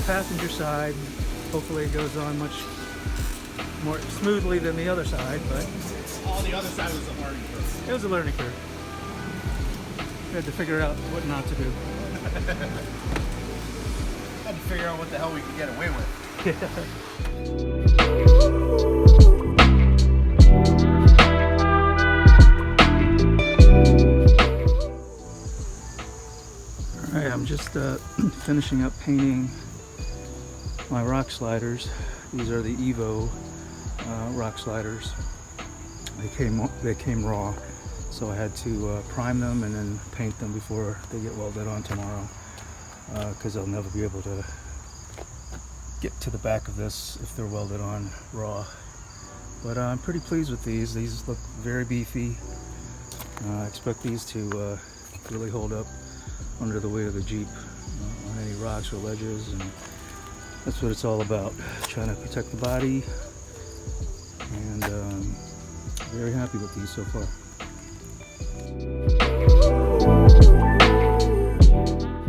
Passenger side. Hopefully it goes on much more smoothly than the other side, but all the other side was a learning curve. It was a learning curve. We had to figure out what not to do. Had to figure out what the hell we could get away with. Alright, I'm just finishing up painting my rock sliders. These are the Evo rock sliders. They came raw, so I had to prime them and then paint them before they get welded on tomorrow, because I'll never be able to get to the back of this if they're welded on raw. But I'm pretty pleased with these. These look very beefy. I expect these to really hold up under the weight of the Jeep on any rocks or ledges, and that's what it's all about, trying to protect the body, and very happy with these so far.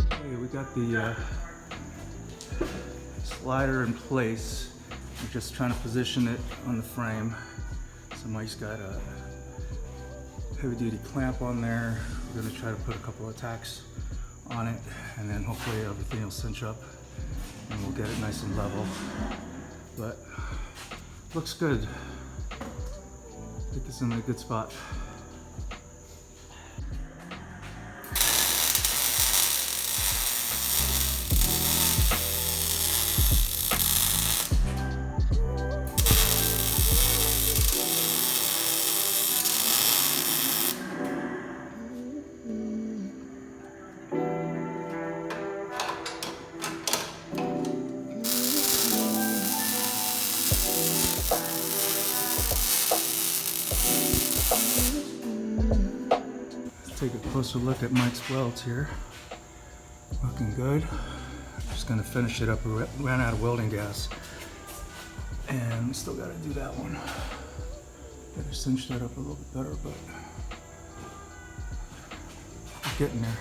Okay, we got the slider in place. We're just trying to position it on the frame. So Mike's got a heavy duty clamp on there. We're going to try to put a couple of tacks on it, and then hopefully everything will cinch up and we'll get it nice and level. But looks good. I think it's in a good spot. Take a closer look at Mike's welds here. Looking good. Just gonna finish it up. We ran out of welding gas, and we still gotta do that one. Gotta cinch that up a little bit better, but we're getting there.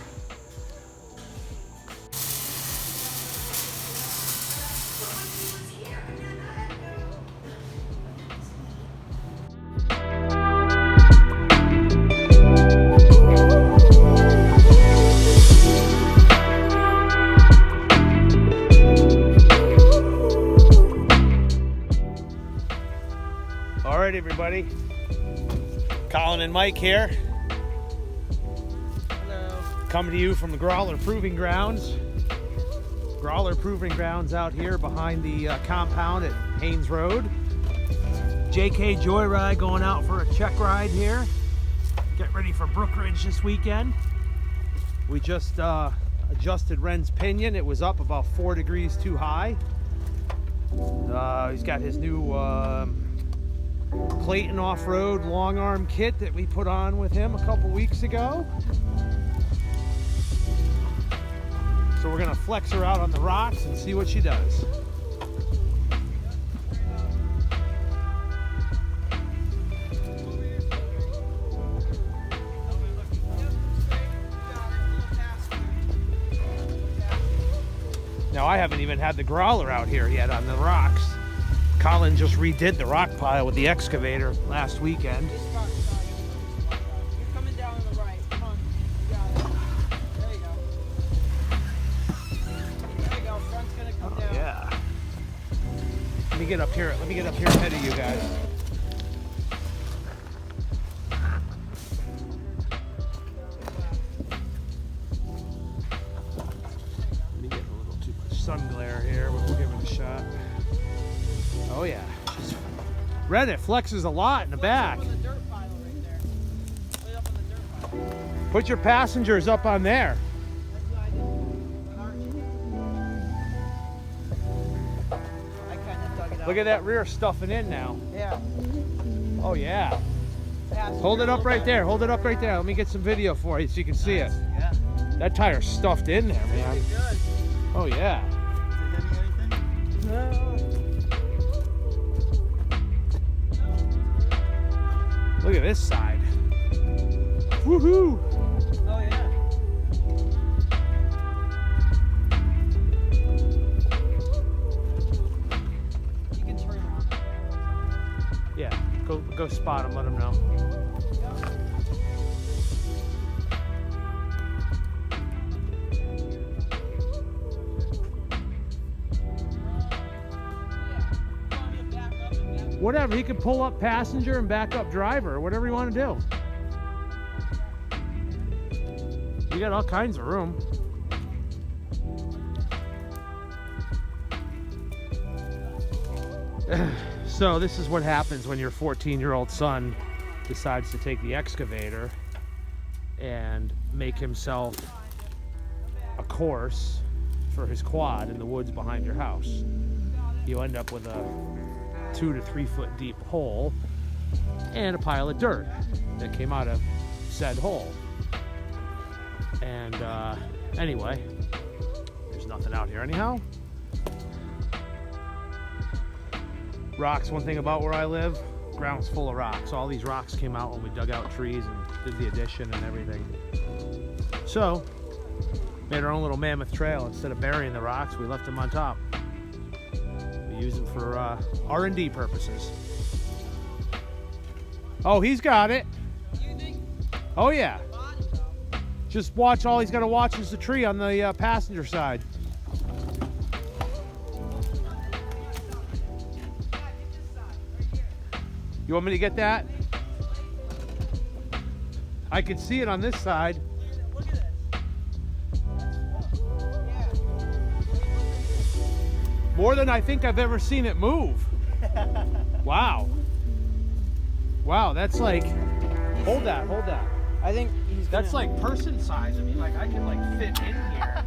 Alright everybody, Colin and Mike here. Hello. Coming to you from the Growler Proving Grounds. Growler Proving Grounds out here behind the compound at Haynes Road. JK Joyride going out for a check ride here. Get ready for Brook Ridge this weekend. We just, I adjusted Ren's pinion. It was up about 4 degrees too high. He's got his new Clayton off-road long arm kit that we put on with him a couple weeks ago. So we're gonna flex her out on the rocks and see what she does. Now I haven't even had the growler out here yet on the rocks. Colin just redid the rock pile with the excavator last weekend. You're coming down on the right. Come on. You got it. There you go. There you go. Front's gonna come down. Yeah. Let me get up here. Let me get up here ahead of you guys. Let me get a little too much sun glare here, but we'll give it a shot. Oh yeah. Red, it flexes a lot in the back. Up on the dirt pile right there. Way up on the dirt pile. Put your passengers up on there. That's what I did. I kind of dug it out. Look at that rear stuffing in now. Yeah. Oh yeah. Passenger Hold it up little right bit. there. Hold it up right there. Let me get some video for you so you can see it. Yeah. That tire's stuffed in there, man. Pretty good. Oh yeah. Is it hitting anything? No. Look at this side. Woohoo! Oh yeah. You can turn on. Yeah. Go spot him. Let him know. Whatever, he can pull up passenger and back up driver, whatever you want to do. You got all kinds of room. So this is what happens when your 14-year-old son decides to take the excavator and make himself a course for his quad in the woods behind your house. You end up with a 2 to 3 foot deep hole and a pile of dirt that came out of said hole. And anyway, there's nothing out here anyhow. Rocks, one thing about where I live, ground's full of rocks. All these rocks came out when we dug out trees and did the addition and everything. So, made our own little mammoth trail. Instead of burying the rocks, we left them on top. Use them for R&D purposes. Oh, he's got it. You think? Oh yeah. Just watch. All he's got to watch is the tree on the passenger side. You want me to get that? I can see it on this side. Look at this. More than I think I've ever seen it move. Wow. Wow, that's like, hold that. I think he's That's gonna, like person size. I mean, like I can like fit in here.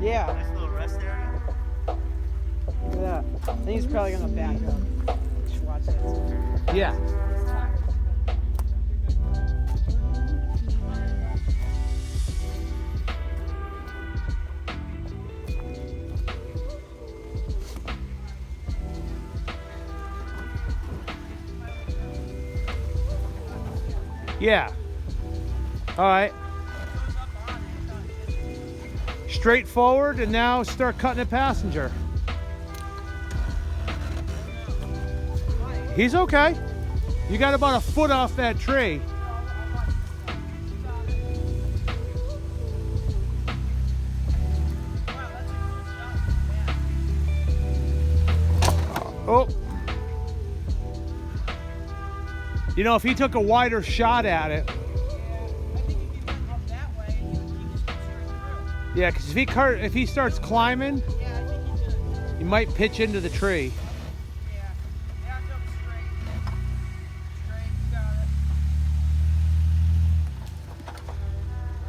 yeah. Nice little rest area. Look at that. I think he's probably gonna back up. Just watch that. Yeah. Yeah. All right. Straight forward and now start cutting a passenger. He's okay. You got about a foot off that tree. Oh. You know, if he took a wider shot at it. I think if he went up that way, he just goes straight through. Yeah, because if he starts climbing, Yeah, I think he's gonna. he might pitch into the tree. Yeah. Back up straight. Straight, you got it.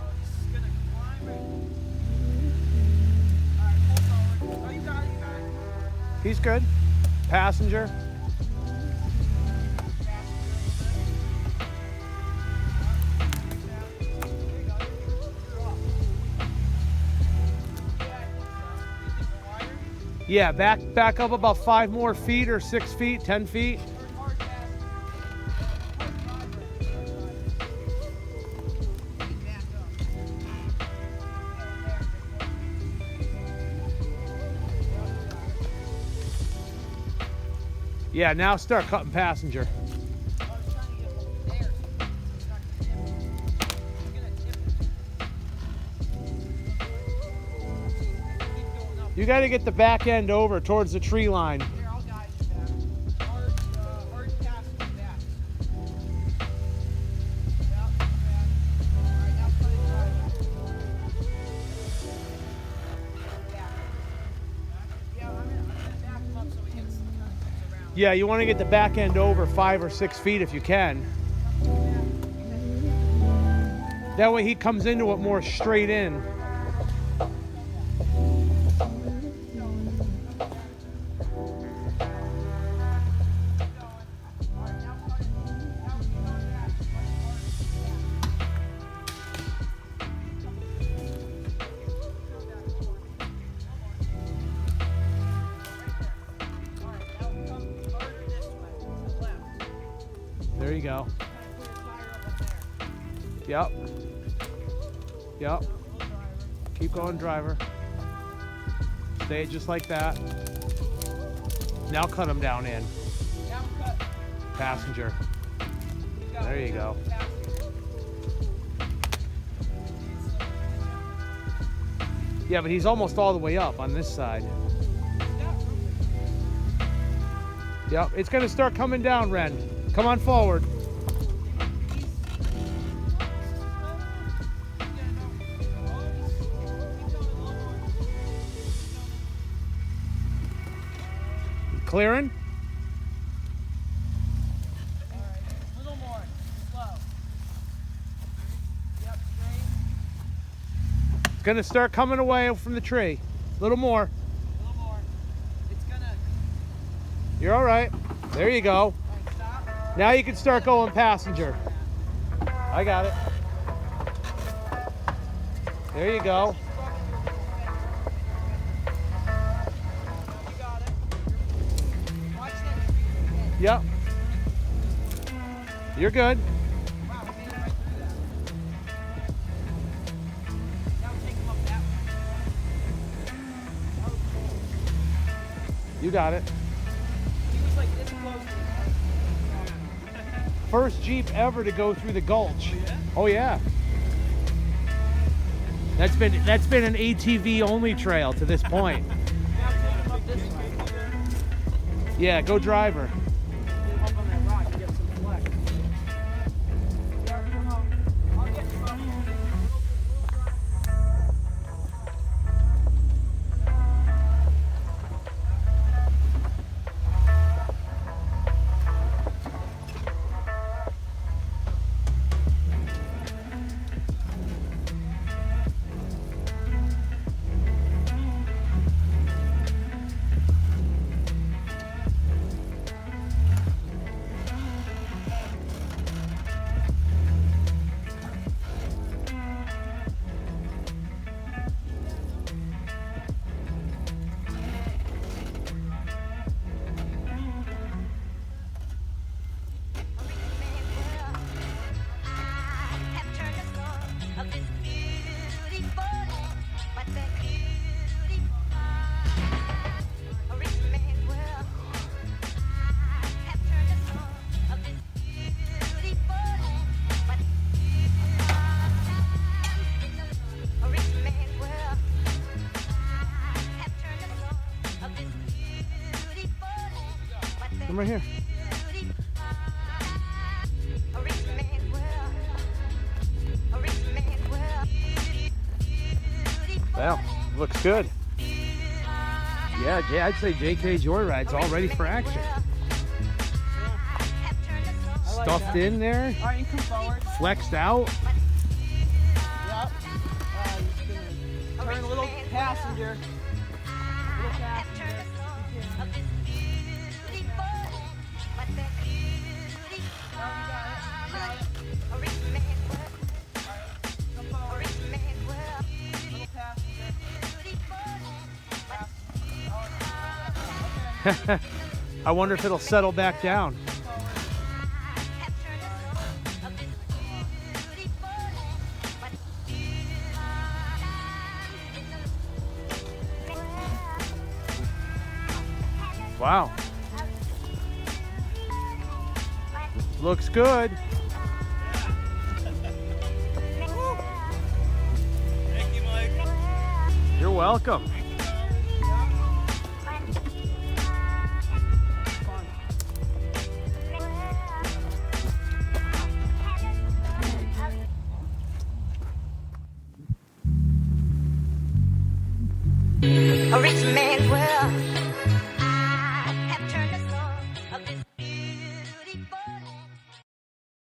Oh, he's gonna climb it. He's good. Passenger. Yeah, back up about 5 more feet or 6 feet, 10 feet. Yeah, now start cutting passenger. You got to get the back end over towards the tree line. Here, I'll guide you back. Hard pass to the back. Yep, back. All right, now cut it driver. Back. Yeah, I'm gonna back him up so he gets kind of comes around. Yeah, you want to get the back end over 5 or 6 feet if you can. That way he comes into it more straight in. There you go. Yep. Yep. Keep going, driver. Stay just like that. Now cut him down in. Now cut. Passenger. There you go. Yeah, but he's almost all the way up on this side. Yep, it's gonna start coming down, Ren. Come on forward. Clearing? All right, a little more. Slow. Yep, straight. It's gonna start coming away from the tree. A little more. A little more. It's gonna. You're all right. There you go. All right, stop. Now you can start going passenger. I got it. There you go. You got it. Watch that. Yep. You're good. Wow, we made it right through that. Now take him up that way. You got it. He was like this close to the First Jeep ever to go through the gulch. Oh yeah. That's been an ATV only trail to this point. Now take him up this way. Yeah, go driver. Get him up on that rock to get some flex. Come on. I'll get you up. Come right here. Well, looks good. Yeah, I'd say JK Joyride's all ready for action. Stuffed in there, All right, you come forward. flexed out. Yep. Just gonna turn a little passenger. Little passenger. I wonder if it'll settle back down. Wow. Looks good. Thank you, Mike. You're welcome. A rich man's world.